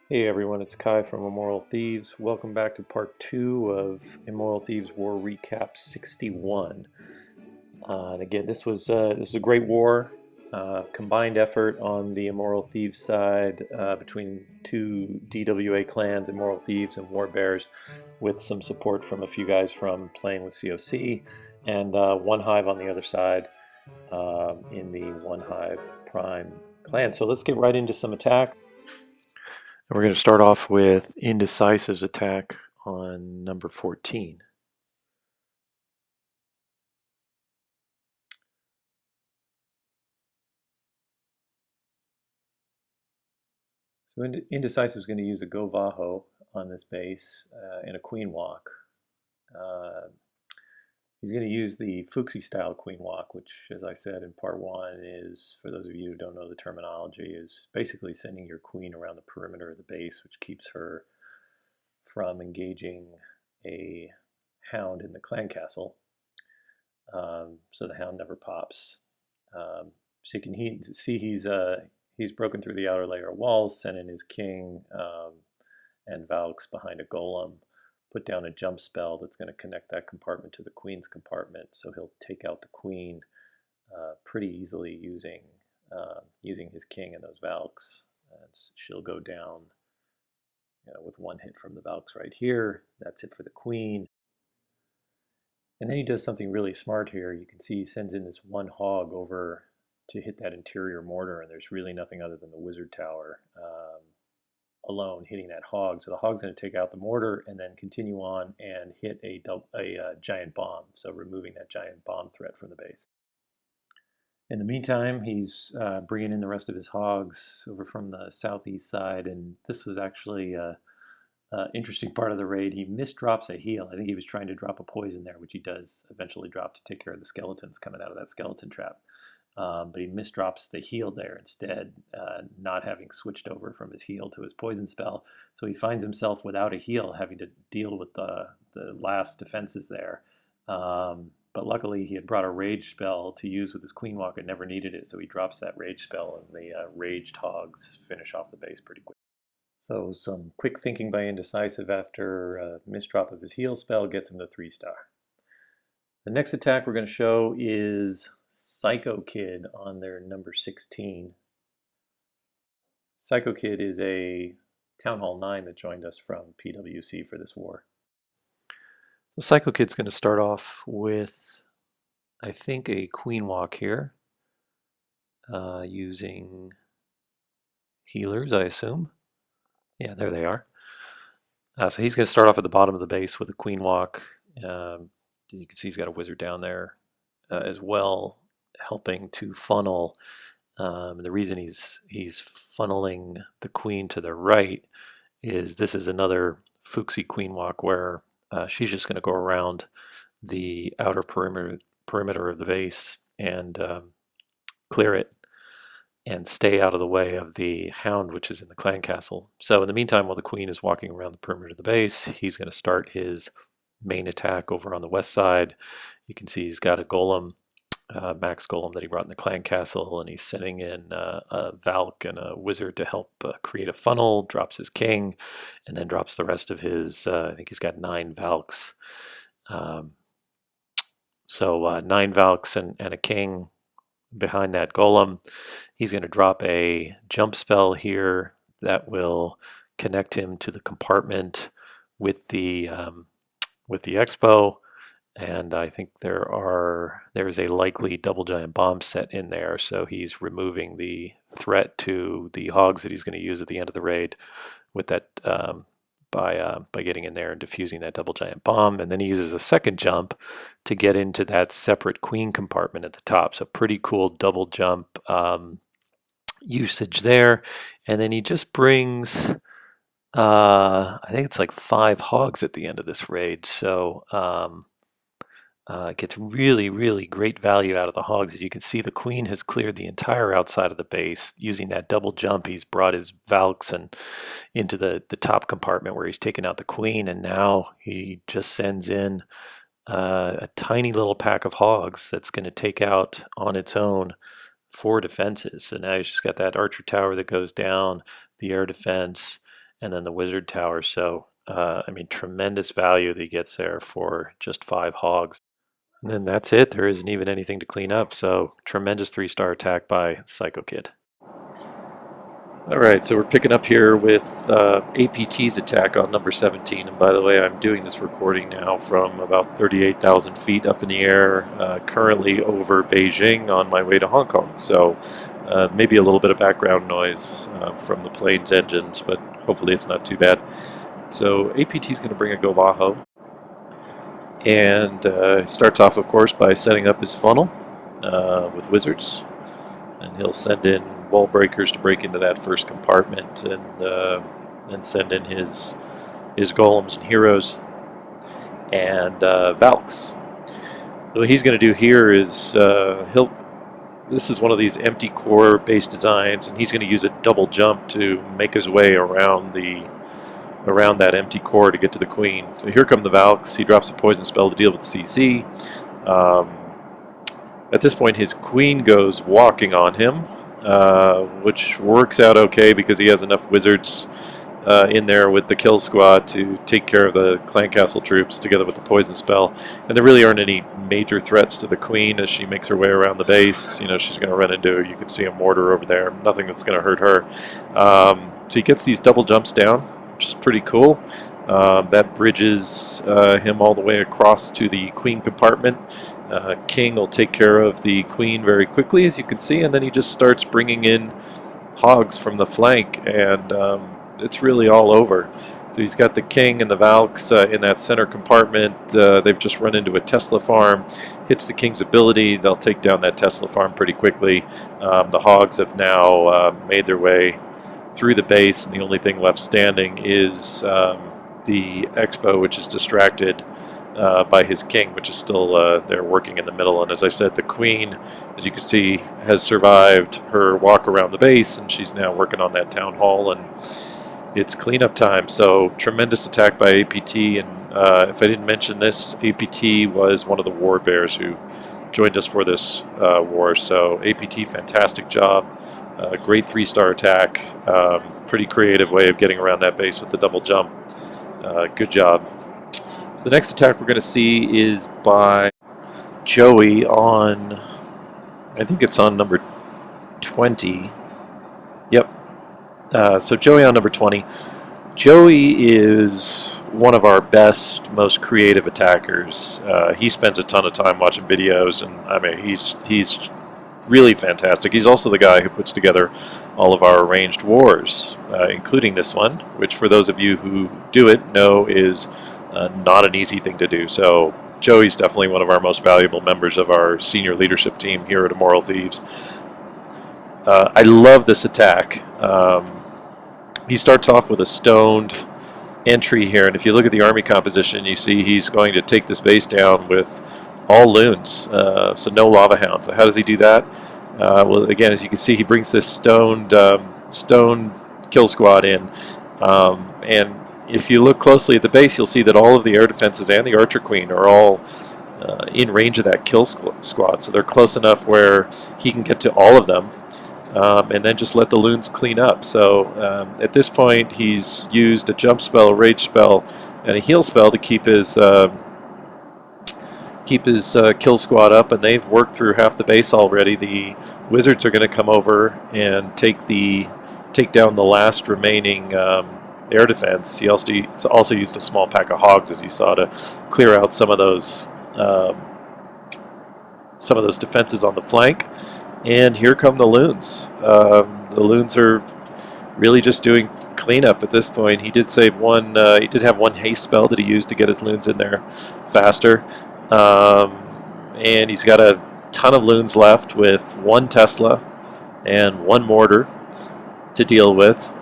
Hey everyone, it's Kai from Immoral Thieves. Welcome back to part 2 of Immoral Thieves War Recap 61. And again, this was a great war, combined effort on the Immoral Thieves side between two DWA clans, Immoral Thieves and WarBears, with some support from a few guys from playing with COC, and OneHive on the other side in the OneHive Prime clan. So let's get right into some attack. And we're going to start off with Indecisive's attack on number 14. So Indecisive is going to use a Go Vaho on this base and a Queen Walk. Uh, he's going to use the Fuchsie style Queen Walk, which, as I said in part 1, is, for those of you who don't know the terminology, is basically sending your queen around the perimeter of the base, which keeps her from engaging a hound in the clan castle. So the hound never pops. So you can see he's broken through the outer layer of walls, sent in his king and Valks behind a golem, put down a jump spell that's going to connect that compartment to the queen's compartment. So he'll take out the queen pretty easily using his king and those Valks. And she'll go down with one hit from the Valks right here. That's it for the queen. And then he does something really smart here. You can see he sends in this one hog over to hit that interior mortar, and there's really nothing other than the wizard tower alone hitting that hog. So the hog's going to take out the mortar and then continue on and hit a giant bomb, so removing that giant bomb threat from the base. In the meantime, he's bringing in the rest of his hogs over from the southeast side, and this was actually interesting part of the raid. He misdrops a heal. I think he was trying to drop a poison there, which he does eventually drop to take care of the skeletons coming out of that skeleton trap. But he misdrops the heal there instead, not having switched over from his heal to his poison spell. So he finds himself without a heal, having to deal with the last defenses there. But luckily, he had brought a rage spell to use with his Queen Walk and never needed it, so he drops that rage spell, and the raged hogs finish off the base pretty quick. So some quick thinking by Indecisive after a misdrop of his heal spell gets him to 3-star. The next attack we're going to show is psychokid on their number 16. Psychokid is a Town Hall 9 that joined us from PWC for this war. So psychokid's going to start off with, I think, a Queen Walk here, using healers, I assume. Yeah, there they are. So he's going to start off at the bottom of the base with a Queen Walk. You can see he's got a wizard down there as well, helping to funnel. The reason he's funneling the queen to the right is this is another Fuchsie Queen Walk where she's just going to go around the outer perimeter of the base and clear it and stay out of the way of the hound, which is in the clan castle. So in the meantime, while the queen is walking around the perimeter of the base, he's going to start his main attack over on the west side. You can see he's got a golem, max golem that he brought in the clan castle, and he's sending in a Valk and a wizard to help create a funnel, drops his king, and then drops the rest of his, I think he's got 9 Valks. So 9 Valks and a king behind that golem. He's going to drop a jump spell here that will connect him to the compartment with the expo, and I think there's a likely double giant bomb set in there, so he's removing the threat to the hogs that he's going to use at the end of the raid with that by getting in there and defusing that double giant bomb. And then he uses a second jump to get into that separate queen compartment at the top. So pretty cool double jump usage there. And then he just brings, I think it's like 5 hogs at the end of this raid. So gets really, really great value out of the hogs. As you can see, the queen has cleared the entire outside of the base. Using that double jump, he's brought his Valks and into the top compartment where he's taken out the queen, and now he just sends in a tiny little pack of hogs that's going to take out on its own 4 defenses. So now he's just got that archer tower that goes down, the air defense, and then the wizard tower. So, I mean, tremendous value that he gets there for just 5 hogs. And then that's it. There isn't even anything to clean up. So, tremendous 3-star attack by psychokid. All right, so we're picking up here with APT's attack on number 17. And by the way, I'm doing this recording now from about 38,000 feet up in the air, currently over Beijing on my way to Hong Kong. So maybe a little bit of background noise from the plane's engines, but hopefully it's not too bad. So APT is going to bring a Govaho. And starts off, of course, by setting up his funnel with wizards. And he'll send in wall breakers to break into that first compartment, and send in his golems and heroes and Valks. So what he's going to do here is this is one of these empty core based designs, and he's going to use a double jump to make his way around that empty core to get to the queen. So here come the Valks. He drops a poison spell to deal with the CC. At this point, his queen goes walking on him, which works out okay because he has enough wizards in there with the kill squad to take care of the clan castle troops together with the poison spell. And there really aren't any major threats to the queen as she makes her way around the base. You know, she's going to run into, you can see a mortar over there, nothing that's going to hurt her. So he gets these double jumps down, which is pretty cool. That bridges him all the way across to the queen compartment. King will take care of the queen very quickly, as you can see, and then he just starts bringing in hogs from the flank, and it's really all over. So he's got the king and the Valks in that center compartment. They've just run into a Tesla farm. Hits the king's ability, they'll take down that Tesla farm pretty quickly. The hogs have now made their way through the base, and the only thing left standing is the Expo, which is distracted by his king, which is still there working in the middle. And as I said, the queen, as you can see, has survived her walk around the base, and she's now working on that town hall, and it's cleanup time. So tremendous attack by APT, and if I didn't mention this, APT was one of the WarBears who joined us for this war. So APT, fantastic job. Great 3-star attack. Pretty creative way of getting around that base with the double jump. Good job. So the next attack we're going to see is by Joey on, I think it's on number 20. Yep. So Joey on number 20. Joey is one of our best, most creative attackers. He spends a ton of time watching videos, and I mean, he's really fantastic. He's also the guy who puts together all of our arranged wars, including this one, which for those of you who do it know is not an easy thing to do. So Joey's definitely one of our most valuable members of our senior leadership team here at Immoral Thieves. I love this attack. He starts off with a stoned entry here, and if you look at the army composition, you see he's going to take this base down with all loons, so no lava hounds. So how does he do that? Well, again, as you can see, he brings this stoned kill squad in, and if you look closely at the base, you'll see that all of the air defenses and the archer queen are all in range of that kill squad, so they're close enough where he can get to all of them, and then just let the loons clean up. So at this point, he's used a jump spell, a rage spell, and a heal spell to keep his kill squad up, and they've worked through half the base already. The wizards are going to come over and take down the last remaining air defense. He also used a small pack of hogs, as you saw, to clear out some of those defenses on the flank. And here come the loons. The loons are really just doing cleanup at this point. He did save one. He did have one haste spell that he used to get his loons in there faster. And he's got a ton of loons left with one Tesla and one mortar to deal with.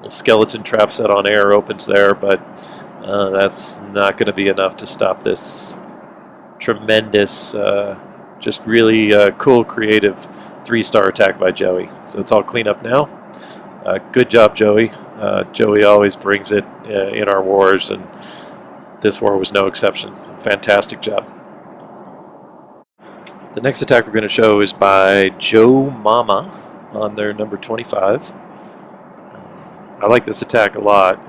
Skeleton trap set on air opens there, but that's not going to be enough to stop this tremendous, just really cool, creative 3-star attack by Joey. So it's all cleanup now. Good job, Joey. Joey always brings it in our wars, and this war was no exception. Fantastic job. The next attack we're going to show is by Joe Mama on their number 25. I like this attack a lot,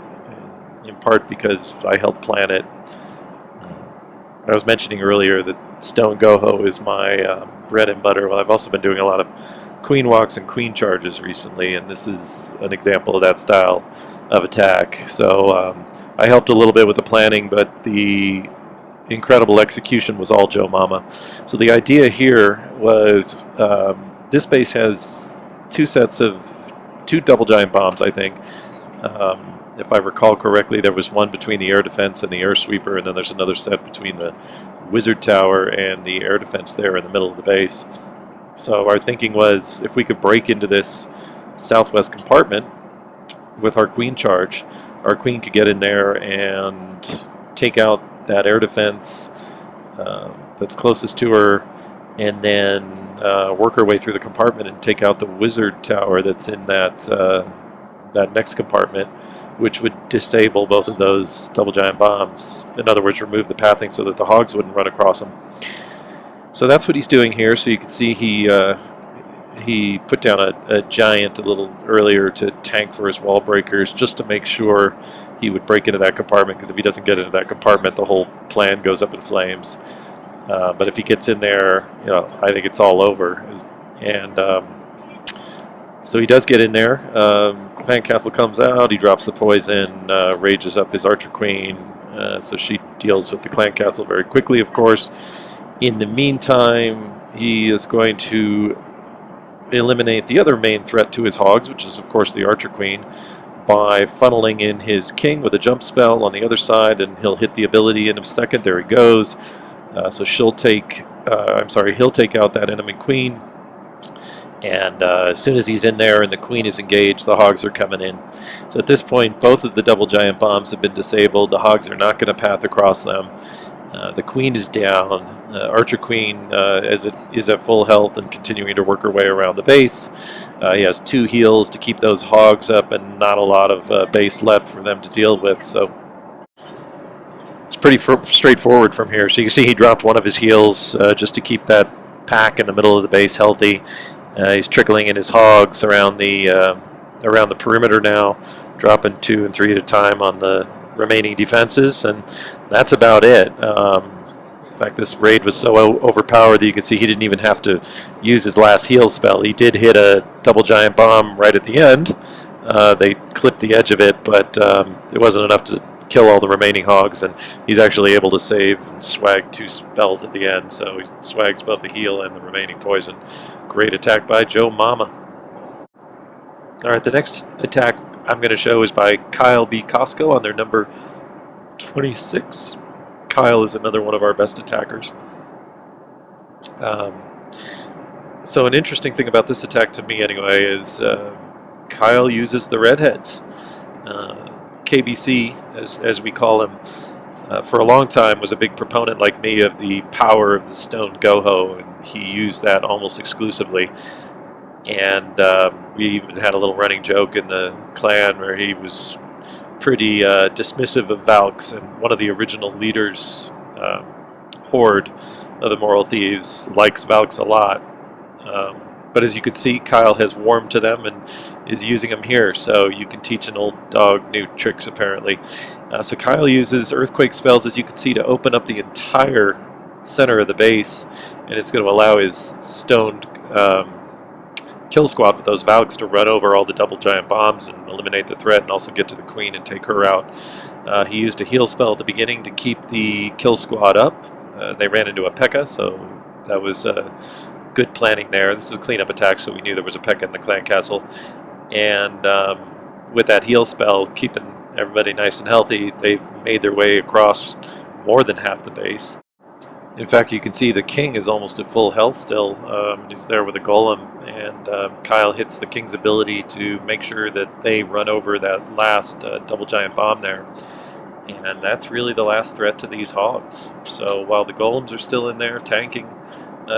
in part because I helped plan it. I was mentioning earlier that stone goho is my bread and butter. Well, I've also been doing a lot of queen walks and queen charges recently, and this is an example of that style of attack. So I helped a little bit with the planning, but the incredible execution was all Joe Mama. So the idea here was this base has two double giant bombs, I think. If I recall correctly, there was one between the air defense and the air sweeper, and then there's another set between the wizard tower and the air defense there in the middle of the base. So our thinking was, if we could break into this southwest compartment with our queen charge, our queen could get in there and take out that air defense that's closest to her, and then work her way through the compartment and take out the wizard tower that's in that next compartment, which would disable both of those double giant bombs. In other words, remove the pathing so that the hogs wouldn't run across them. So that's what he's doing here. So you can see he put down a giant a little earlier to tank for his wall breakers, just to make sure he would break into that compartment, because if he doesn't get into that compartment, the whole plan goes up in flames. But if he gets in there, I think it's all over. And so he does get in there. Clan Castle comes out. He drops the poison, rages up his Archer Queen. So she deals with the Clan Castle very quickly, of course. In the meantime, he is going to eliminate the other main threat to his hogs, which is, of course, the Archer Queen, by funneling in his king with a jump spell on the other side, and he'll hit the ability in a second. There he goes. So he'll take out that enemy queen. And as soon as he's in there and the queen is engaged, the hogs are coming in. So at this point, both of the double giant bombs have been disabled. The hogs are not going to path across them. The queen is down. Archer Queen is at full health and continuing to work her way around the base. He has 2 heals to keep those hogs up and not a lot of base left for them to deal with. So it's pretty straightforward from here. So you can see he dropped one of his heals just to keep that pack in the middle of the base healthy. He's trickling in his hogs around the perimeter now, dropping 2 and 3 at a time on the remaining defenses, and that's about it. In fact, this raid was so overpowered that you can see he didn't even have to use his last heal spell. He did hit a double giant bomb right at the end. They clipped the edge of it, but it wasn't enough to kill all the remaining hogs, and he's actually able to save and swag 2 spells at the end, so he swags both the heal and the remaining poison. Great attack by Joe Mama. Alright, the next attack I'm going to show is by Kyle B. Costco on their number 26. Kyle is another one of our best attackers. So an interesting thing about this attack, to me anyway, is Kyle uses the redheads. KBC, as we call him, for a long time was a big proponent, like me, of the power of the stone goho, and he used that almost exclusively. And we even had a little running joke in the clan where he was pretty dismissive of Valks, and one of the original leaders, Horde of the Immoral Thieves, likes Valks a lot. But as you can see, Kyle has warmed to them and is using them here, so you can teach an old dog new tricks, apparently. So Kyle uses earthquake spells, as you can see, to open up the entire center of the base, and it's going to allow his stoned kill squad with those Valks to run over all the double giant bombs and eliminate the threat, and also get to the queen and take her out. He used a heal spell at the beginning to keep the kill squad up. They ran into a P.E.K.K.A., so that was good planning there. This is a cleanup attack, so we knew there was a P.E.K.K.A. in the clan castle. And with that heal spell, keeping everybody nice and healthy, they've made their way across more than half the base. In fact, you can see the king is almost at full health still. He's there with a golem, and Kyle hits the king's ability to make sure that they run over that last double giant bomb there. And that's really the last threat to these hogs. So while the golems are still in there tanking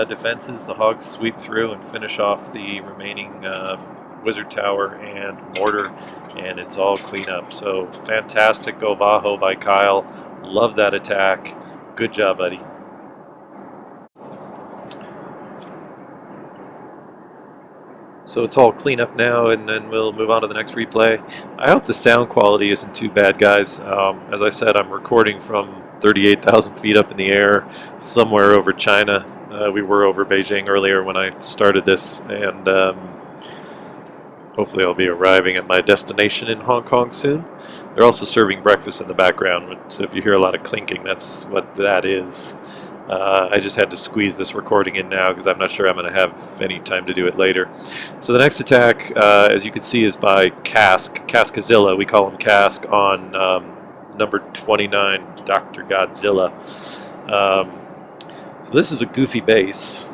defenses, the hogs sweep through and finish off the remaining wizard tower and mortar, and it's all cleanup. So fantastic Govaho by Kyle. Love that attack. Good job, buddy. So it's all clean up now, and then we'll move on to the next replay. I hope the sound quality isn't too bad, guys. As I said, I'm recording from 38,000 feet up in the air, somewhere over China. We were over Beijing earlier when I started this, and hopefully I'll be arriving at my destination in Hong Kong soon. They're also serving breakfast in the background, so if you hear a lot of clinking, that's what that is. I just had to squeeze this recording in now because I'm not sure I'm going to have any time to do it later. So the next attack, as you can see, is by Godzilla. We call him Cask on number 29, Dr. Godzilla. So this is a goofy base.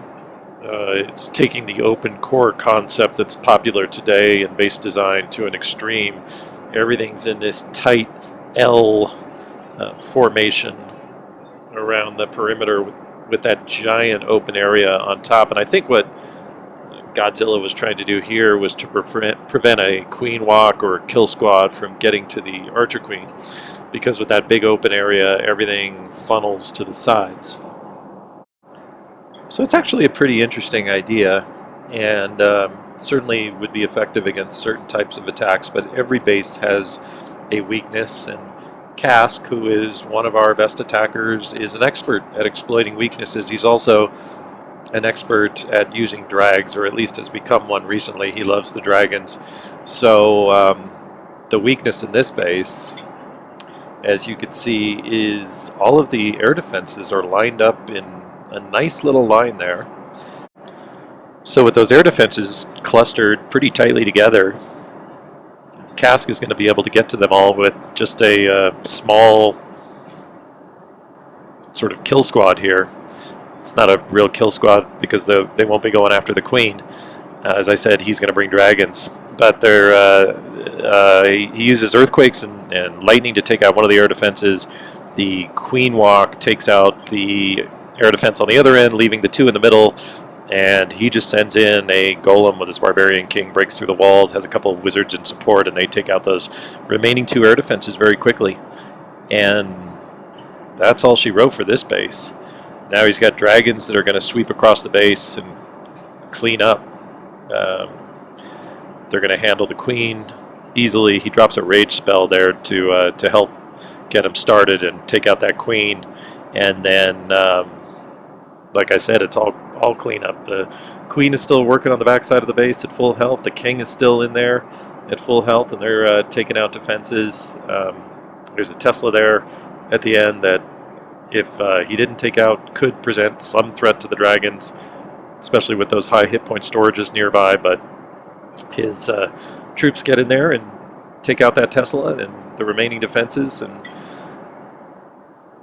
It's taking the open core concept that's popular today in base design to an extreme. Everything's in this tight L formation around the perimeter with that giant open area on top. And I think what Godzilla was trying to do here was to prevent a queen walk or kill squad from getting to the archer queen, because with that big open area, everything funnels to the sides. So it's actually a pretty interesting idea, and certainly would be effective against certain types of attacks, but every base has a weakness, and Cask, who is one of our best attackers, is an expert at exploiting weaknesses. He's also an expert at using drags, or at least has become one recently. He loves the dragons. So the weakness in this base, as you can see, is all of the air defenses are lined up in a nice little line there. So with those air defenses clustered pretty tightly together, Cask is going to be able to get to them all with just a small sort of kill squad here. It's not a real kill squad because they won't be going after the queen. As I said, he's going to bring dragons, but he uses earthquakes and lightning to take out one of the air defenses. The queen walk takes out the air defense on the other end, leaving the two in the middle. And he just sends in a golem with his barbarian king, breaks through the walls, has a couple of wizards in support, and they take out those remaining two air defenses very quickly. And that's all she wrote for this base. Now he's got dragons that are going to sweep across the base and clean up. They're going to handle the queen easily. He drops a rage spell there to help get him started and take out that queen. And then like I said, it's all clean up. The queen is still working on the backside of the base at full health. The king is still in there at full health, and they're taking out defenses. There's a Tesla there at the end that, if he didn't take out, could present some threat to the dragons, especially with those high hit point storages nearby. But his troops get in there and take out that Tesla and the remaining defenses, and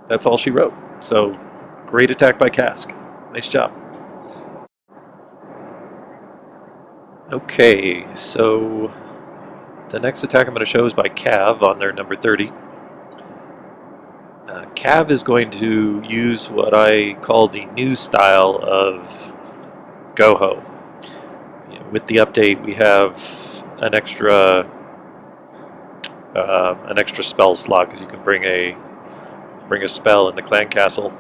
that's all she wrote. So great attack by Cask. Nice job. Okay, so the next attack I'm going to show is by Cav on their number 30. Cav is going to use what I call the new style of Goho. With the update, we have an extra spell slot, because you can bring a spell in the clan castle.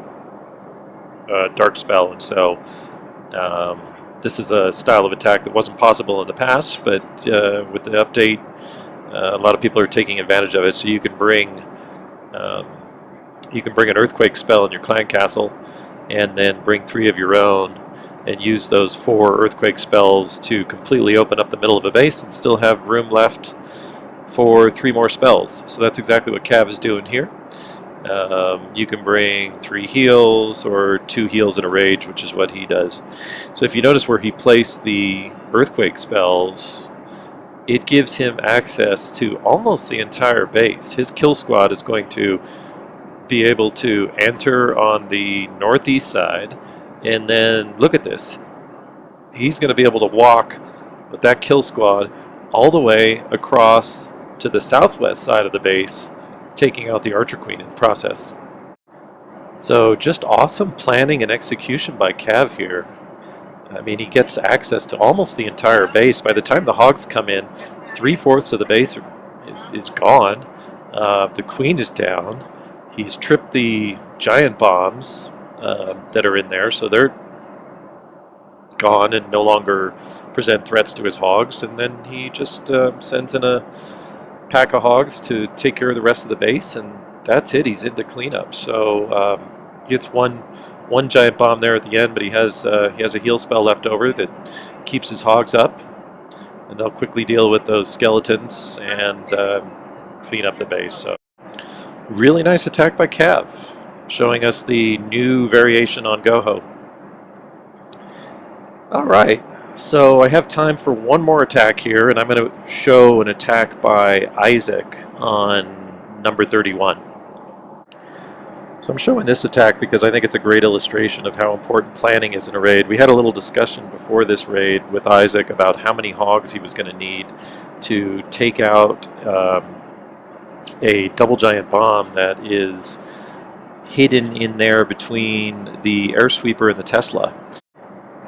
Dark spell, and so this is a style of attack that wasn't possible in the past, but with the update, a lot of people are taking advantage of it. So you can bring an earthquake spell in your clan castle, and then bring 3 of your own, and use those 4 earthquake spells to completely open up the middle of a base, and still have room left for 3 more spells. So that's exactly what Cav is doing here. You can bring 3 heals or 2 heals and a rage, which is what he does. So if you notice where he placed the earthquake spells, it gives him access to almost the entire base. His kill squad is going to be able to enter on the northeast side, and then look at this. He's going to be able to walk with that kill squad all the way across to the southwest side of the base, taking out the Archer Queen in the process. So just awesome planning and execution by Cav here. I mean, he gets access to almost the entire base. By the time the Hogs come in, 3/4 of the base is gone. The Queen is down. He's tripped the giant bombs that are in there, so they're gone and no longer present threats to his hogs, and then he just sends in a pack of hogs to take care of the rest of the base, and that's it. He's into cleanup. So he gets one giant bomb there at the end, but he has a heal spell left over that keeps his hogs up, and they'll quickly deal with those skeletons and clean up the base. So really nice attack by Cav, showing us the new variation on Goho. All right, so I have time for one more attack here, and I'm going to show an attack by Isaac on number 31. So I'm showing this attack because I think it's a great illustration of how important planning is in a raid. We had a little discussion before this raid with Isaac about how many hogs he was going to need to take out a double giant bomb that is hidden in there between the air sweeper and the Tesla.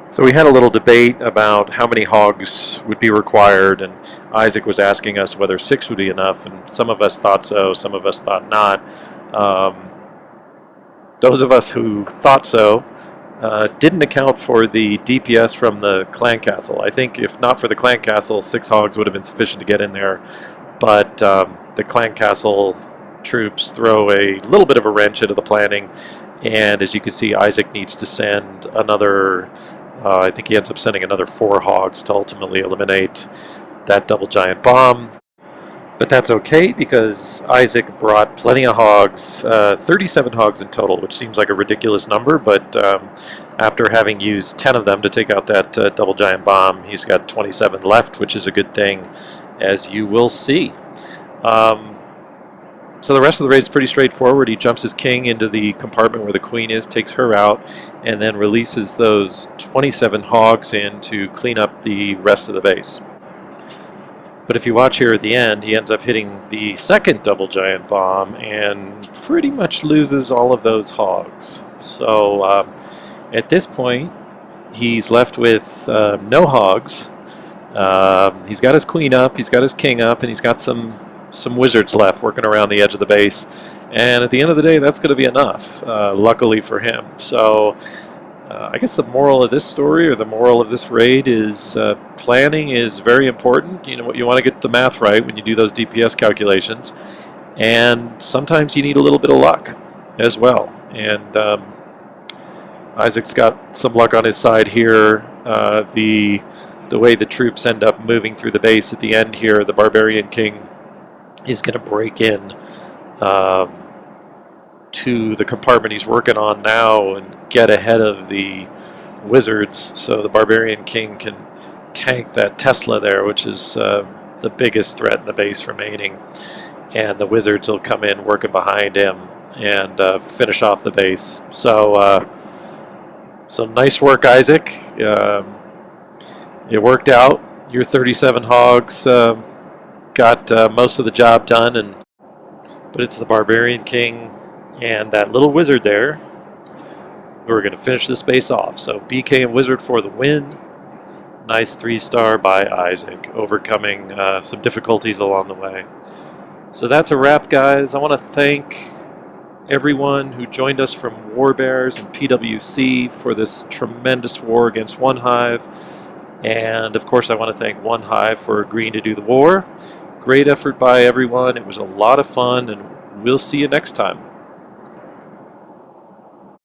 So we had a little debate about how many hogs would be required, and Isaac was asking us whether 6 would be enough, and some of us thought so, some of us thought not. Those of us who thought so didn't account for the DPS from the clan castle. I think if not for the clan castle, 6 hogs would have been sufficient to get in there, but the clan castle troops throw a little bit of a wrench into the planning, and as you can see, Isaac needs to send another, I think he ends up sending another 4 hogs to ultimately eliminate that double giant bomb. But that's okay, because Isaac brought plenty of hogs, 37 hogs in total, which seems like a ridiculous number, but after having used 10 of them to take out that double giant bomb, he's got 27 left, which is a good thing, as you will see. So the rest of the raid is pretty straightforward. He jumps his king into the compartment where the queen is, takes her out, and then releases those 27 hogs in to clean up the rest of the base. But if you watch here at the end, he ends up hitting the second double giant bomb and pretty much loses all of those hogs. So at this point, he's left with no hogs. He's got his queen up, he's got his king up, and he's got some wizards left working around the edge of the base. And at the end of the day, that's going to be enough, luckily for him. So I guess the moral of this story, or the moral of this raid, is planning is very important. You know, you want to get the math right when you do those DPS calculations, and sometimes you need a little bit of luck as well. And Isaac's got some luck on his side here. The way the troops end up moving through the base at the end here, the Barbarian King is going to break in to the compartment he's working on now and get ahead of the wizards, so the Barbarian King can tank that Tesla there, which is the biggest threat in the base remaining, and the wizards will come in working behind him and finish off the base. So nice work, Isaac. It worked out. Your 37 hogs got most of the job done, but it's the Barbarian King and that little wizard there who are going to finish this base off. So BK and Wizard for the win. Nice 3-star by Isaac, overcoming some difficulties along the way. So that's a wrap, guys. I want to thank everyone who joined us from WarBears and PWC for this tremendous war against OneHive. And of course, I want to thank OneHive for agreeing to do the war. Great effort by everyone. It was a lot of fun, and we'll see you next time.